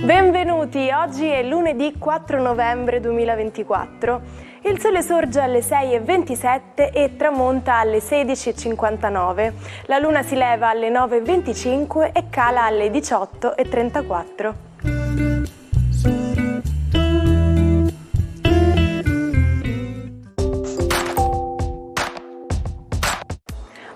Benvenuti, oggi è lunedì 4 novembre 2024. Il sole sorge alle 6:27 e tramonta alle 16:59. La luna si leva alle 9:25 e cala alle 18:34.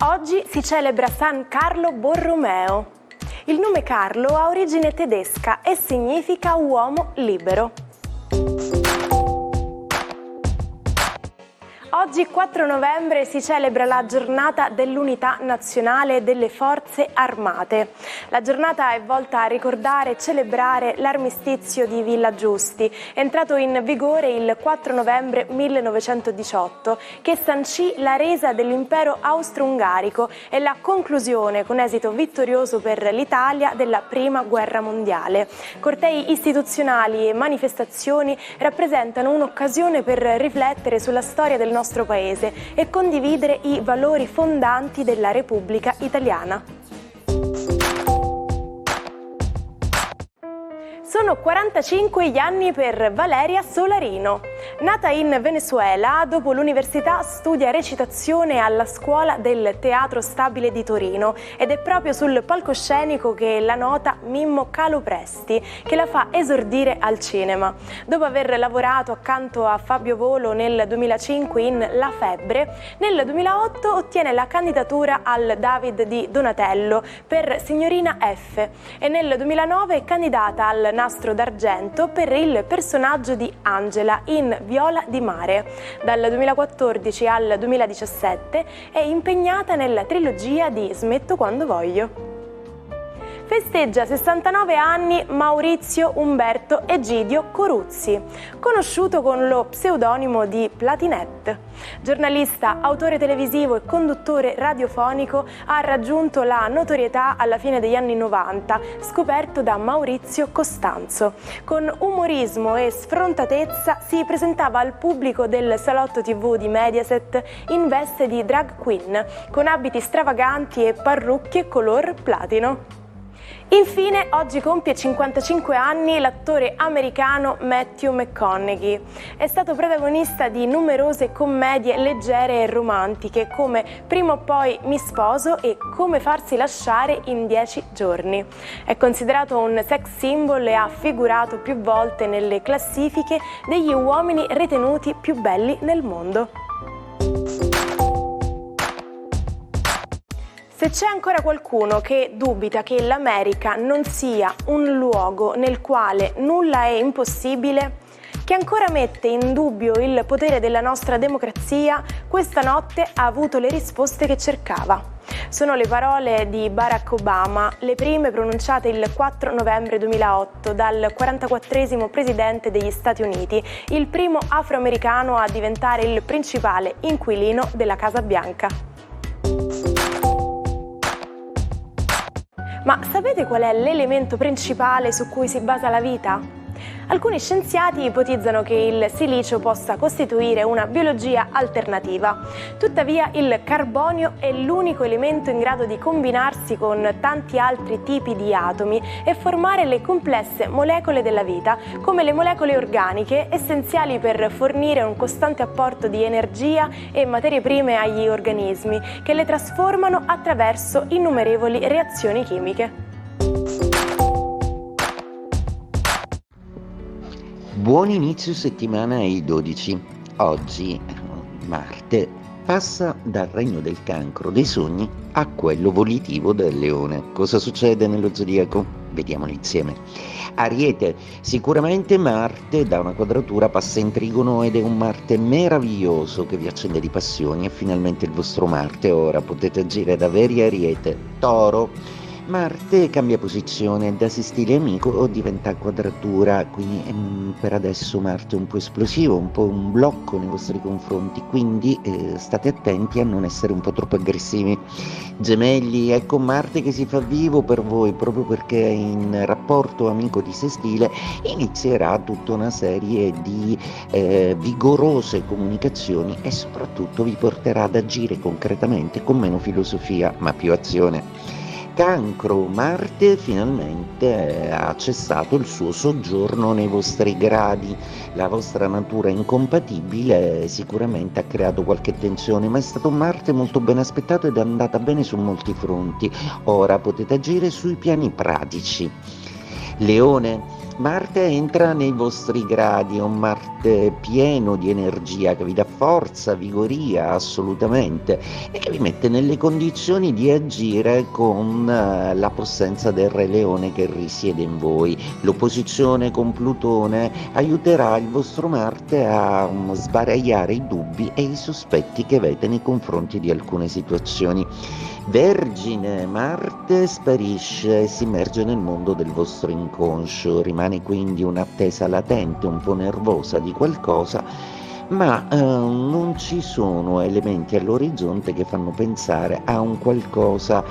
Oggi si celebra San Carlo Borromeo. Il nome Carlo ha origine tedesca e significa uomo libero. Oggi 4 novembre si celebra la giornata dell'unità nazionale delle forze armate. La giornata è volta a ricordare e celebrare l'armistizio di Villa Giusti, entrato in vigore il 4 novembre 1918, che sancì la resa dell'impero austro-ungarico e la conclusione con esito vittorioso per l'Italia della Prima Guerra Mondiale. Cortei istituzionali e manifestazioni rappresentano un'occasione per riflettere sulla storia del nostro Paese e condividere i valori fondanti della Repubblica Italiana. Sono 45 gli anni per Valeria Solarino. Nata in Venezuela, dopo l'università studia recitazione alla scuola del Teatro Stabile di Torino ed è proprio sul palcoscenico che la nota Mimmo Calopresti che la fa esordire al cinema. Dopo aver lavorato accanto a Fabio Volo nel 2005 in La Febbre, nel 2008 ottiene la candidatura al David di Donatello per Signorina F e nel 2009 è candidata al Nastro d'Argento per il personaggio di Angela in Viola di Mare. Dal 2014 al 2017 è impegnata nella trilogia di Smetto quando voglio. Festeggia 69 anni Maurizio Umberto Egidio Coruzzi, conosciuto con lo pseudonimo di Platinette. Giornalista, autore televisivo e conduttore radiofonico, ha raggiunto la notorietà alla fine degli anni 90, scoperto da Maurizio Costanzo. Con umorismo e sfrontatezza si presentava al pubblico del salotto TV di Mediaset in veste di drag queen, con abiti stravaganti e parrucche color platino. Infine, oggi compie 55 anni l'attore americano Matthew McConaughey. È stato protagonista di numerose commedie leggere e romantiche come Prima o poi mi sposo e Come farsi lasciare in 10 giorni. È considerato un sex symbol e ha figurato più volte nelle classifiche degli uomini ritenuti più belli nel mondo. Se c'è ancora qualcuno che dubita che l'America non sia un luogo nel quale nulla è impossibile, che ancora mette in dubbio il potere della nostra democrazia, questa notte ha avuto le risposte che cercava. Sono le parole di Barack Obama, le prime pronunciate il 4 novembre 2008 dal 44esimo presidente degli Stati Uniti, il primo afroamericano a diventare il principale inquilino della Casa Bianca. Ma sapete qual è l'elemento principale su cui si basa la vita? Alcuni scienziati ipotizzano che il silicio possa costituire una biologia alternativa. Tuttavia, il carbonio è l'unico elemento in grado di combinarsi con tanti altri tipi di atomi e formare le complesse molecole della vita, come le molecole organiche, essenziali per fornire un costante apporto di energia e materie prime agli organismi, che le trasformano attraverso innumerevoli reazioni chimiche. Buon inizio settimana ai 12. Oggi Marte passa dal regno del cancro dei sogni a quello volitivo del leone. Cosa succede nello zodiaco? Vediamolo insieme. Ariete, sicuramente Marte da una quadratura passa in trigono ed è un Marte meraviglioso che vi accende di passioni. È finalmente il vostro Marte, ora potete agire da veri Ariete. Toro, Marte cambia posizione, da sestile amico diventa quadratura, quindi per adesso Marte è un po' esplosivo, un po' un blocco nei vostri confronti, quindi state attenti a non essere un po' troppo aggressivi. Gemelli, ecco Marte che si fa vivo per voi, proprio perché in rapporto amico di sestile inizierà tutta una serie di vigorose comunicazioni e soprattutto vi porterà ad agire concretamente con meno filosofia ma più azione. Cancro, Marte finalmente ha cessato il suo soggiorno nei vostri gradi, la vostra natura incompatibile sicuramente ha creato qualche tensione, ma è stato Marte molto ben aspettato ed è andata bene su molti fronti. Ora potete agire sui piani pratici. Leone, Marte entra nei vostri gradi, è un Marte pieno di energia che vi dà forza, vigoria assolutamente e che vi mette nelle condizioni di agire con la possenza del Re Leone che risiede in voi. L'opposizione con Plutone aiuterà il vostro Marte a sbaragliare i dubbi e i sospetti che avete nei confronti di alcune situazioni. Vergine, Marte sparisce e si immerge nel mondo del vostro inconscio, rimane quindi un'attesa latente, un po' nervosa di qualcosa, ma non ci sono elementi all'orizzonte che fanno pensare a un qualcosa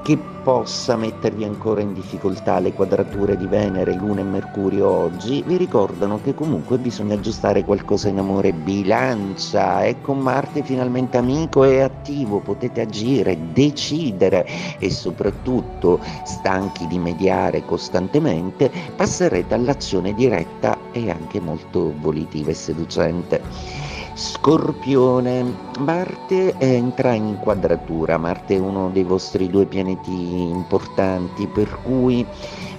che possa mettervi ancora in difficoltà. Le quadrature di Venere, Luna e Mercurio oggi vi ricordano che comunque bisogna aggiustare qualcosa in amore. Bilancia, ecco Marte finalmente amico e attivo, potete agire, decidere e soprattutto, stanchi di mediare costantemente, passerete all'azione diretta e anche molto volitiva e seducente. Scorpione, Marte entra in quadratura, Marte è uno dei vostri due pianeti importanti, per cui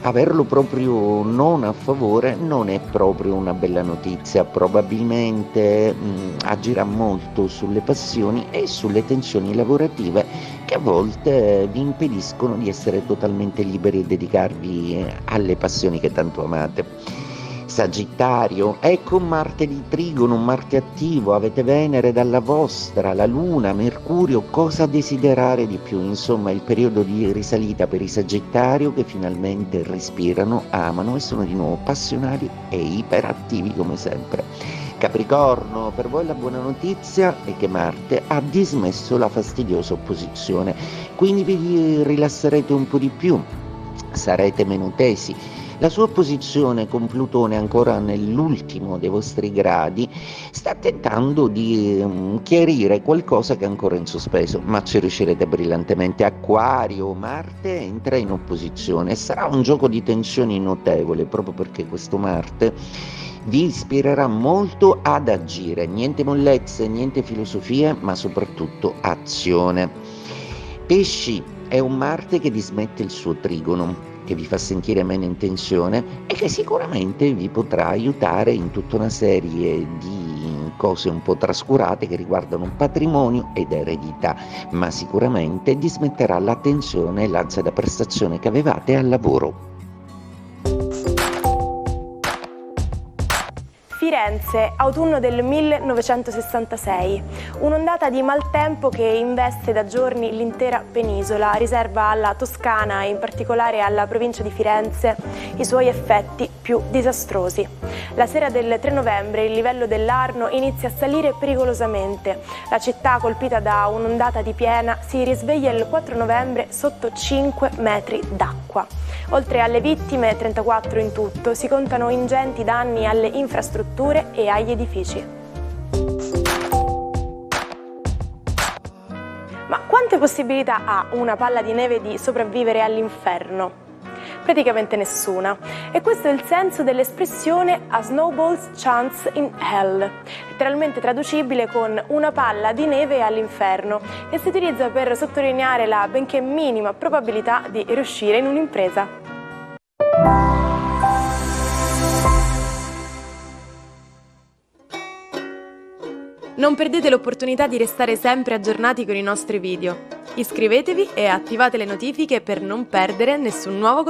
averlo proprio non a favore non è proprio una bella notizia, probabilmente agirà molto sulle passioni e sulle tensioni lavorative che a volte vi impediscono di essere totalmente liberi e dedicarvi alle passioni che tanto amate. Sagittario, ecco Marte di Trigono, un Marte attivo, avete Venere dalla vostra, la Luna, Mercurio, cosa desiderare di più? Insomma, è il periodo di risalita per i Sagittario che finalmente respirano, amano e sono di nuovo passionali e iperattivi come sempre. Capricorno, per voi la buona notizia è che Marte ha dismesso la fastidiosa opposizione, quindi vi rilasserete un po' di più, sarete meno tesi. La sua posizione con Plutone ancora nell'ultimo dei vostri gradi sta tentando di chiarire qualcosa che è ancora in sospeso, ma ci riuscirete brillantemente. Acquario, Marte entra in opposizione, sarà un gioco di tensioni notevole proprio perché questo Marte vi ispirerà molto ad agire, niente mollezze, niente filosofie, ma soprattutto azione. Pesci, è un Marte che dismette il suo trigono, che vi fa sentire meno in tensione e che sicuramente vi potrà aiutare in tutta una serie di cose un po' trascurate che riguardano patrimonio ed eredità, ma sicuramente dismetterà la tensione e l'ansia da prestazione che avevate al lavoro. Firenze, autunno del 1966. Un'ondata di maltempo che investe da giorni l'intera penisola, riserva alla Toscana e in particolare alla provincia di Firenze i suoi effetti più disastrosi. La sera del 3 novembre il livello dell'Arno inizia a salire pericolosamente. La città, colpita da un'ondata di piena, si risveglia il 4 novembre sotto 5 metri d'acqua. Oltre alle vittime, 34 in tutto, si contano ingenti danni alle infrastrutture e agli edifici. Ma quante possibilità ha una palla di neve di sopravvivere all'inferno? Praticamente nessuna. E questo è il senso dell'espressione a snowball's chance in hell, letteralmente traducibile con una palla di neve all'inferno, e si utilizza per sottolineare la benché minima probabilità di riuscire in un'impresa. Non perdete l'opportunità di restare sempre aggiornati con i nostri video. Iscrivetevi e attivate le notifiche per non perdere nessun nuovo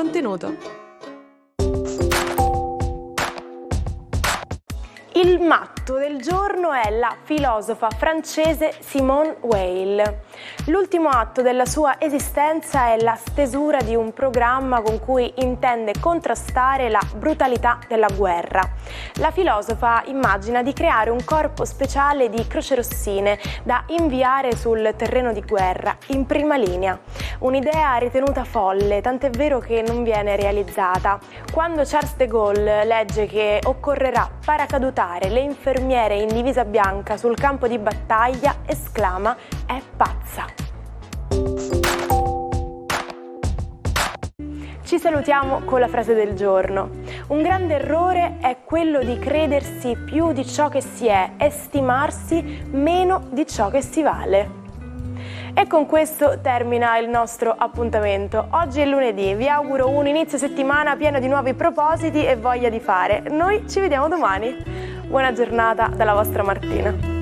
Il matto del giorno è la filosofa francese Simone Weil. L'ultimo atto della sua esistenza è la stesura di un programma con cui intende contrastare la brutalità della guerra. La filosofa immagina di creare un corpo speciale di crocerossine da inviare sul terreno di guerra, in prima linea. Un'idea ritenuta folle, tant'è vero che non viene realizzata. Quando Charles de Gaulle legge che occorrerà paracadutare le infermiere in divisa bianca sul campo di battaglia, esclama: è pazza. Ci salutiamo con la frase del giorno. Un grande errore è quello di credersi più di ciò che si è e stimarsi meno di ciò che si vale. E con questo termina il nostro appuntamento. Oggi è lunedì, vi auguro un inizio settimana pieno di nuovi propositi e voglia di fare. Noi ci vediamo domani. Buona giornata dalla vostra Martina.